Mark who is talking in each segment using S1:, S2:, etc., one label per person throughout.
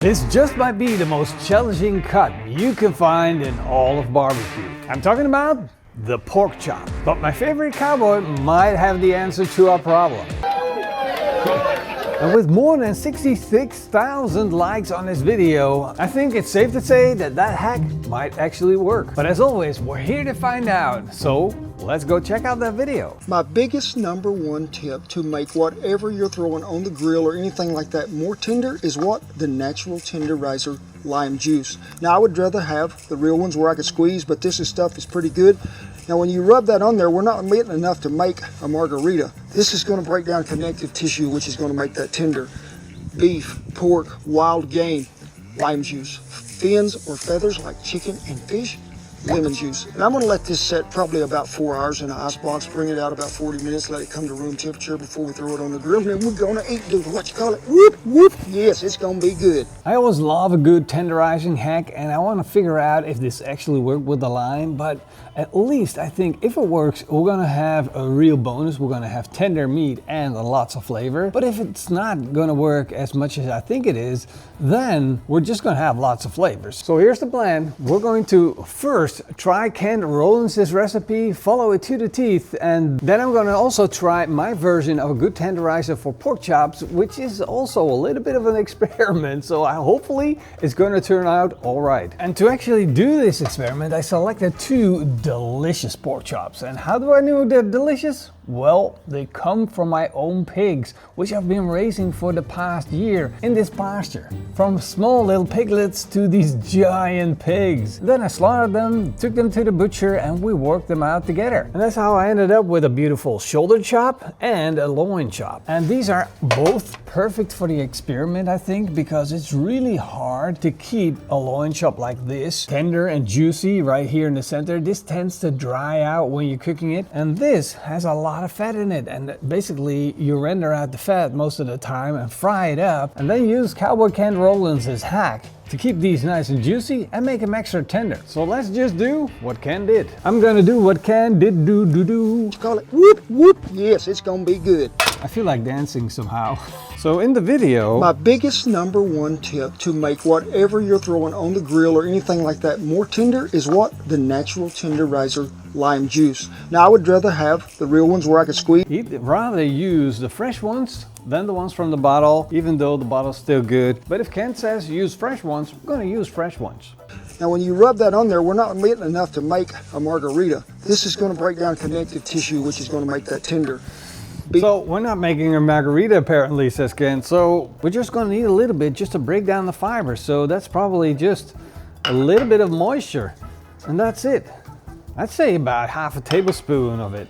S1: This just might be the most challenging cut you can find in all of barbecue. I'm talking about the pork chop. But my favorite cowboy might have the answer to our problem. And with more than 66,000 likes on this video, I think it's safe to say that that hack might actually work. But as always, we're here to find out. So let's go check out that video.
S2: My biggest number one tip to make whatever you're throwing on the grill or anything like that more tender is what? The natural tenderizer lime juice. Now I would rather have the real ones where I could squeeze, but this stuff is pretty good. Now when you rub that on there, we're not getting enough to make a margarita. This is going to break down connective tissue, which is going to make that tender. Beef, pork, wild game, lime juice. Fins or feathers like chicken and fish, lemon juice. And I'm going to let this set probably about 4 hours in an ice box, bring it out about 40 minutes, let it come to room temperature before we throw it on the grill. And then we're going to eat, dude, what you call it? Whoop, whoop. Yes, it's going to be good.
S1: I always love a good tenderizing hack, and I want to figure out if this actually worked with the lime, but at least I think if it works, we're going to have a real bonus. We're going to have tender meat and lots of flavor. But if it's not going to work as much as I think it is, then we're just going to have lots of flavors. So here's the plan. We're going to first try Ken Rollins' recipe, follow it to the teeth, and then I'm going to also try my version of a good tenderizer for pork chops, which is also a little bit of an experiment, so hopefully it's going to turn out all right. And to actually do this experiment, I selected two delicious pork chops. And how do I know they're delicious? Well, they come from my own pigs, which I've been raising for the past year in this pasture. From small little piglets to these giant pigs. Then I slaughtered them, took them to the butcher, and we worked them out together. And that's how I ended up with a beautiful shoulder chop and a loin chop. And these are both perfect for the experiment, I think, because it's really hard to keep a loin chop like this tender and juicy right here in the center. This tends to dry out when you're cooking it, and this has a lot of fat in it, and basically you render out the fat most of the time and fry it up, and then use Cowboy Ken Rollins' hack to keep these nice and juicy and make them extra tender. So let's just do what Ken did. I'm gonna do what Ken did do.
S2: Call it whoop, whoop. Yes, it's gonna be good.
S1: I feel like dancing somehow. So in the video,
S2: my biggest number one tip to make whatever you're throwing on the grill or anything like that more tender is what? The natural tenderizer lime juice. Now I would rather have the real ones where I could squeeze.
S1: He'd rather use the fresh ones than the ones from the bottle, even though the bottle's still good. But if Ken says use fresh ones, we're gonna use fresh ones.
S2: Now when you rub that on there, we're not getting enough to make a margarita. This is going to break down connective tissue, which is going to make that tender.
S1: So we're not making a margarita apparently, says Ken. So we're just going to need a little bit just to break down the fiber. So that's probably just a little bit of moisture, and that's it. I'd say about half a tablespoon of it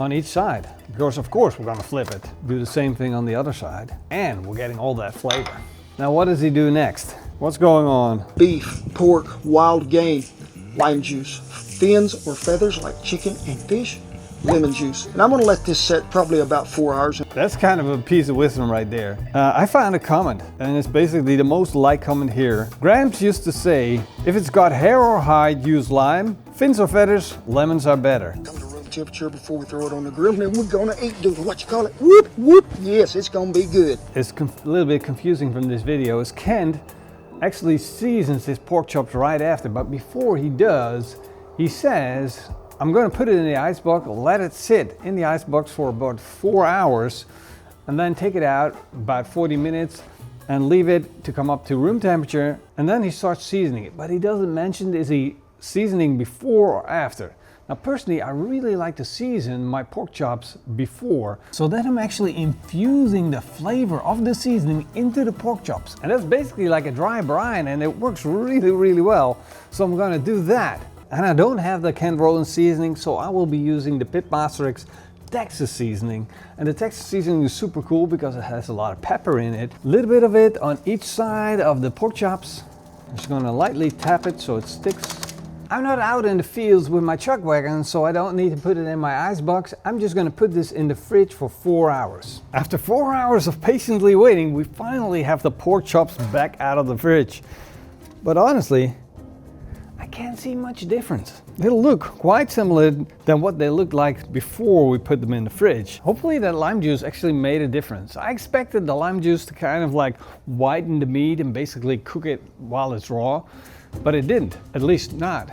S1: on each side. Because of course we're going to flip it. Do the same thing on the other side, and we're getting all that flavor. Now what does he do next? What's going on?
S2: Beef, pork, wild game, lime juice. Fins or feathers like chicken and fish, lemon juice. And I'm going to let this set probably about 4 hours.
S1: That's kind of a piece of wisdom right there. I found a comment, and it's basically the most liked comment here. Gramps used to say, if it's got hair or hide, use lime. Fins or feathers, lemons are better.
S2: Come to room temperature before we throw it on the grill. And then we're going to eat, dude, what you call it? Whoop, whoop. Yes, it's going to be good.
S1: It's a little bit confusing from this video. Is Ken actually seasons his pork chops right after, but before he does, he says, I'm going to put it in the ice box, let it sit in the ice box for about 4 hours, and then take it out about 40 minutes and leave it to come up to room temperature, and then he starts seasoning it. But he doesn't mention is he seasoning before or after. Now personally, I really like to season my pork chops before, so that I'm actually infusing the flavor of the seasoning into the pork chops. And that's basically like a dry brine, and it works really, really well. So I'm gonna do that. And I don't have the Ken Rollins seasoning, so I will be using the Pitmaster's Texas seasoning. And the Texas seasoning is super cool because it has a lot of pepper in it. A little bit of it on each side of the pork chops. I'm just gonna lightly tap it so it sticks. I'm not out in the fields with my chuck wagon, so I don't need to put it in my ice box. I'm just gonna put this in the fridge for 4 hours. After 4 hours of patiently waiting, we finally have the pork chops back out of the fridge. But honestly, I can't see much difference. They look quite similar than what they looked like before we put them in the fridge. Hopefully that lime juice actually made a difference. I expected the lime juice to kind of like whiten the meat and basically cook it while it's raw, but it didn't, at least not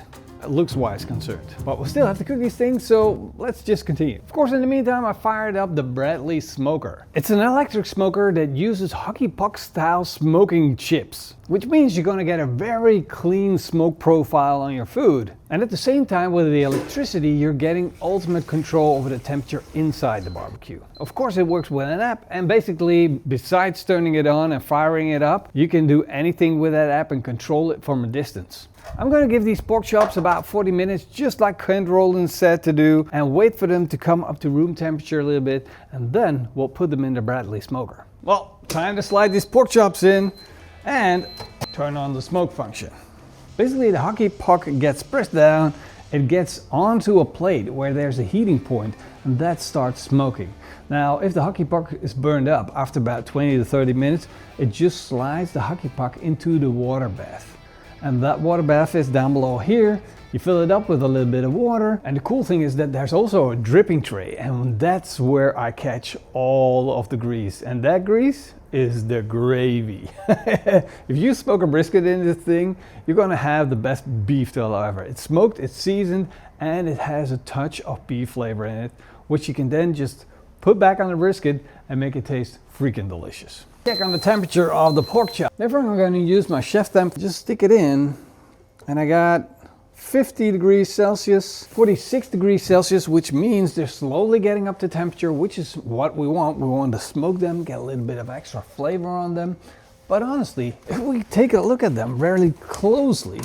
S1: looks-wise concerned. But we'll still have to cook these things, so let's just continue. Of course, in the meantime, I fired up the Bradley smoker. It's an electric smoker that uses hockey puck style smoking chips, which means you're gonna get a very clean smoke profile on your food. And at the same time, with the electricity, you're getting ultimate control over the temperature inside the barbecue. Of course, it works with an app, and basically, besides turning it on and firing it up, you can do anything with that app and control it from a distance. I'm going to give these pork chops about 40 minutes, just like Rollins said to do, and wait for them to come up to room temperature a little bit, and then we'll put them in the Bradley smoker. Well, time to slide these pork chops in and turn on the smoke function. Basically, the hockey puck gets pressed down, it gets onto a plate where there's a heating point, and that starts smoking. Now, if the hockey puck is burned up after about 20 to 30 minutes, it just slides the hockey puck into the water bath. And that water bath is down below here. You fill it up with a little bit of water. And the cool thing is that there's also a dripping tray, and that's where I catch all of the grease. And that grease is the gravy. If you smoke a brisket in this thing, you're gonna have the best beef tail ever. It's smoked, it's seasoned, and it has a touch of beef flavor in it, which you can then just put back on the brisket and make it taste freaking delicious. Check on the temperature of the pork chop. Therefore, I'm going to use my chef temp. Just stick it in, and I got 50 degrees Celsius, 46 degrees Celsius, which means they're slowly getting up to temperature, which is what we want. We want to smoke them, get a little bit of extra flavor on them. But honestly, if we take a look at them very closely,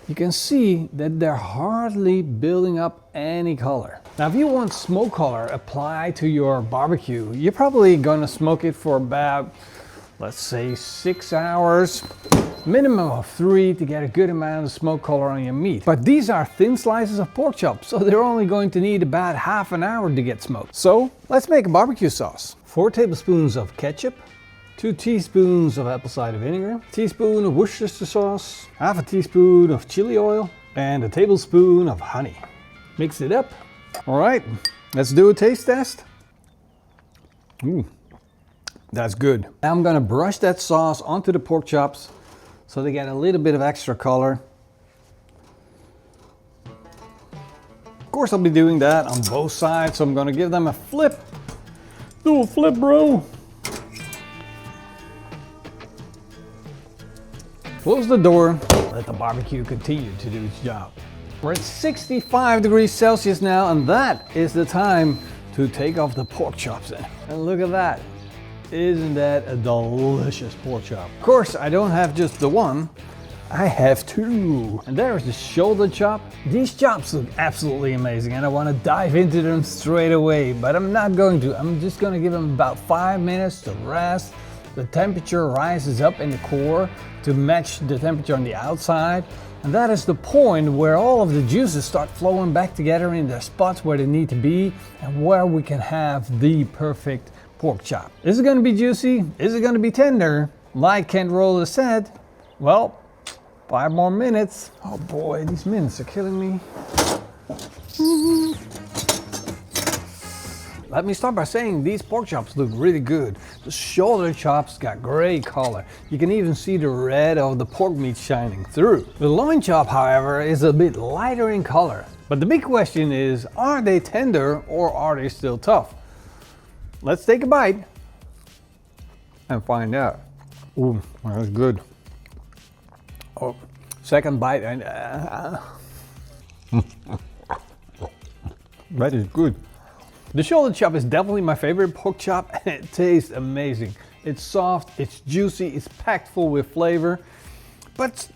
S1: you can see that they're hardly building up any color. Now, if you want smoke color applied to your barbecue, you're probably going to smoke it for about, let's say, 6 hours, minimum of 3 to get a good amount of smoke color on your meat. But these are thin slices of pork chops, so they're only going to need about half an hour to get smoked. So let's make a barbecue sauce. 4 tablespoons of ketchup, 2 teaspoons of apple cider vinegar, teaspoon of Worcestershire sauce, half a teaspoon of chili oil, and a tablespoon of honey. Mix it up. All right, let's do a taste test. Ooh, that's good. Now I'm gonna brush that sauce onto the pork chops so they get a little bit of extra color. Of course, I'll be doing that on both sides, so I'm gonna give them a flip. Do a flip, bro. Close the door, let the barbecue continue to do its job. We're at 65 degrees Celsius now, and that is the time to take off the pork chops in. And look at that. Isn't that a delicious pork chop? Of course, I don't have just the one, I have 2. And there's the shoulder chop. These chops look absolutely amazing, and I want to dive into them straight away, but I'm not going to. I'm just going to give them about 5 minutes to rest. The temperature rises up in the core to match the temperature on the outside. And that is the point where all of the juices start flowing back together in the spots where they need to be and where we can have the perfect pork chop. Is it going to be juicy? Is it going to be tender? Like Rollins said, well, 5 more minutes. Oh boy, these minutes are killing me. Let me start by saying these pork chops look really good. The shoulder chops got great color. You can even see the red of the pork meat shining through. The loin chop, however, is a bit lighter in color. But the big question is, are they tender or are they still tough? Let's take a bite and find out. Ooh, that's good. Oh, second bite and that is good. The shoulder chop is definitely my favorite pork chop, and it tastes amazing. It's soft, it's juicy, it's packed full with flavor. But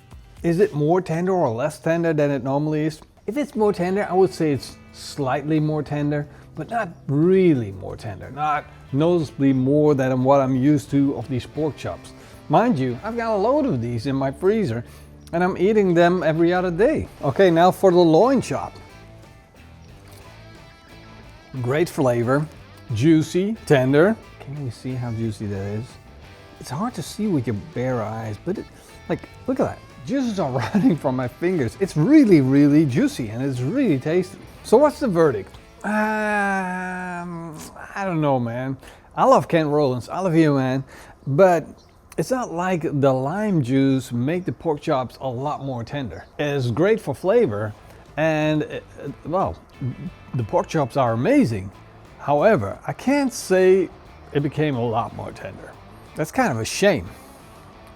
S1: is it more tender or less tender than it normally is? If it's more tender, I would say it's slightly more tender, but not really more tender. Not noticeably more than what I'm used to of these pork chops. Mind you, I've got a load of these in my freezer, and I'm eating them every other day. Okay, now for the loin chop. Great flavor, juicy, tender. Can you see how juicy that is? It's hard to see with your bare eyes, but like, look at that. Juices are running from my fingers. It's really, really juicy and it's really tasty. So what's the verdict? I don't know, man. I love canned Rollins. I love you, man. But it's not like the lime juice make the pork chops a lot more tender. It's great for flavor and, well, the pork chops are amazing. However, I can't say it became a lot more tender. That's kind of a shame.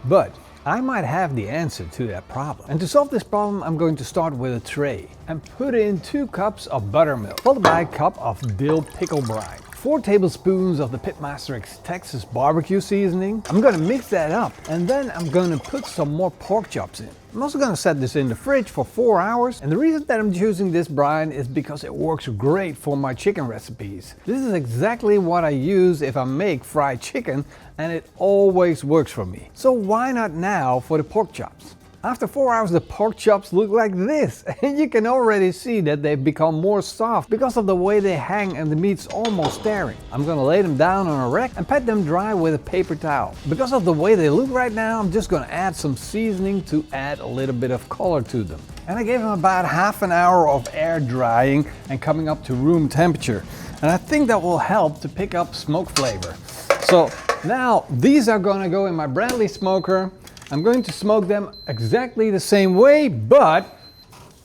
S1: But I might have the answer to that problem. And to solve this problem, I'm going to start with a tray and put in 2 cups of buttermilk, followed by a cup of dill pickle brine, 4 tablespoons of the Pitmaster Texas barbecue seasoning. I'm gonna mix that up and then I'm gonna put some more pork chops in. I'm also gonna set this in the fridge for 4 hours. And the reason that I'm choosing this brine is because it works great for my chicken recipes. This is exactly what I use if I make fried chicken, and it always works for me. So why not now for the pork chops? After 4 hours, the pork chops look like this, and you can already see that they've become more soft because of the way they hang and the meat's almost tearing. I'm gonna lay them down on a rack and pat them dry with a paper towel. Because of the way they look right now, I'm just gonna add some seasoning to add a little bit of color to them. And I gave them about half an hour of air drying and coming up to room temperature. And I think that will help to pick up smoke flavor. So now these are gonna go in my Bradley smoker. I'm going to smoke them exactly the same way, but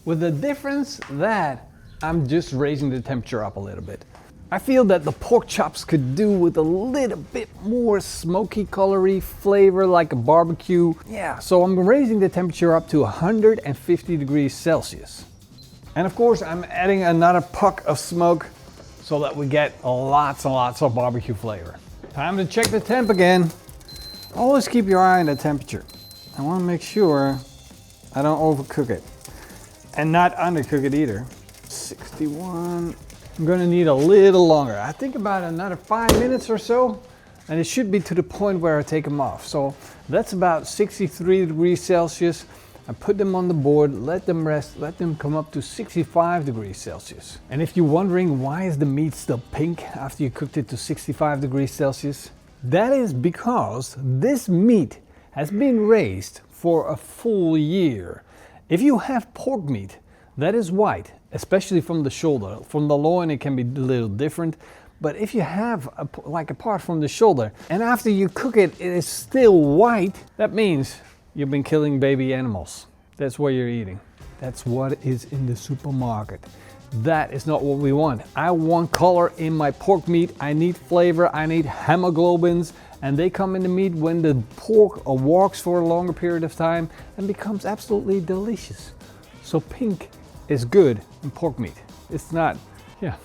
S1: with the difference that I'm just raising the temperature up a little bit. I feel that the pork chops could do with a little bit more smoky, colory flavor like a barbecue. Yeah, so I'm raising the temperature up to 150 degrees Celsius. And of course, I'm adding another puck of smoke so that we get lots and lots of barbecue flavor. Time to check the temp again. Always keep your eye on the temperature. I want to make sure I don't overcook it and not undercook it either. 61. I'm going to need a little longer. I think about another 5 minutes or so, and it should be to the point where I take them off. So that's about 63 degrees Celsius. I put them on the board, let them rest, let them come up to 65 degrees Celsius. And if you're wondering why is the meat still pink after you cooked it to 65 degrees Celsius, that is because this meat has been raised for a full year. If you have pork meat that is white, especially from the shoulder, from the loin it can be a little different, but if you have like a part from the shoulder and after you cook it, it is still white, that means you've been killing baby animals. That's what you're eating. That's what is in the supermarket. That is not what we want. I want color in my pork meat. I need flavor. I need hemoglobins. And they come in the meat when the pork walks for a longer period of time and becomes absolutely delicious. So pink is good in pork meat. It's not, yeah.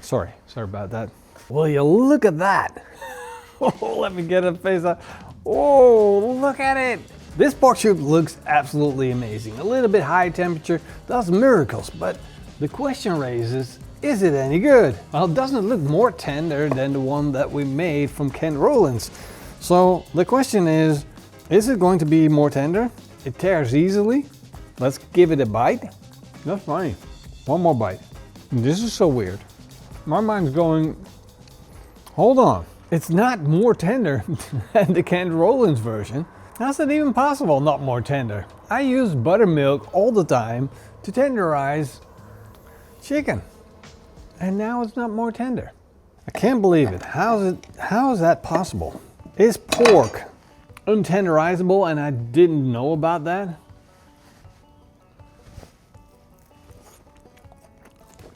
S1: Sorry about that. Will you look at that? Oh, let me get a face out. Oh, look at it. This pork chop looks absolutely amazing. A little bit high temperature does miracles, but the question raises, is it any good? Well, doesn't it look more tender than the one that we made from canned Rollins? So the question is it going to be more tender? It tears easily. Let's give it a bite. That's funny. One more bite. This is so weird. My mind's going, hold on. It's not more tender than the canned Rollins version. How's it even possible not more tender? I use buttermilk all the time to tenderize chicken, and now it's not more tender. I can't believe it. How is that possible? Is pork untenderizable and I didn't know about that?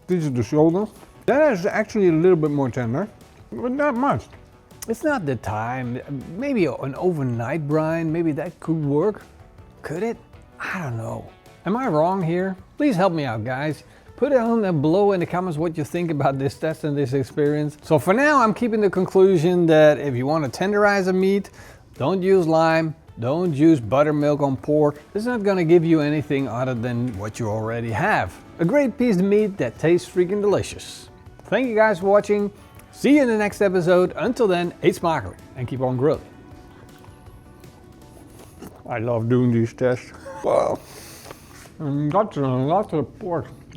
S1: This is the shoulder. That is actually a little bit more tender, but not much. It's not the time. Maybe an overnight brine, maybe that could work. Could it? I don't know. Am I wrong here? Please help me out, guys. Put it on below in the comments what you think about this test and this experience. So for now, I'm keeping the conclusion that if you want to tenderize a meat, don't use lime, don't use buttermilk on pork. It's not gonna give you anything other than what you already have. A great piece of meat that tastes freaking delicious. Thank you guys for watching. See you in the next episode. Until then, eat smakelijk and keep on grilling. I love doing these tests. Wow. Lots of pork.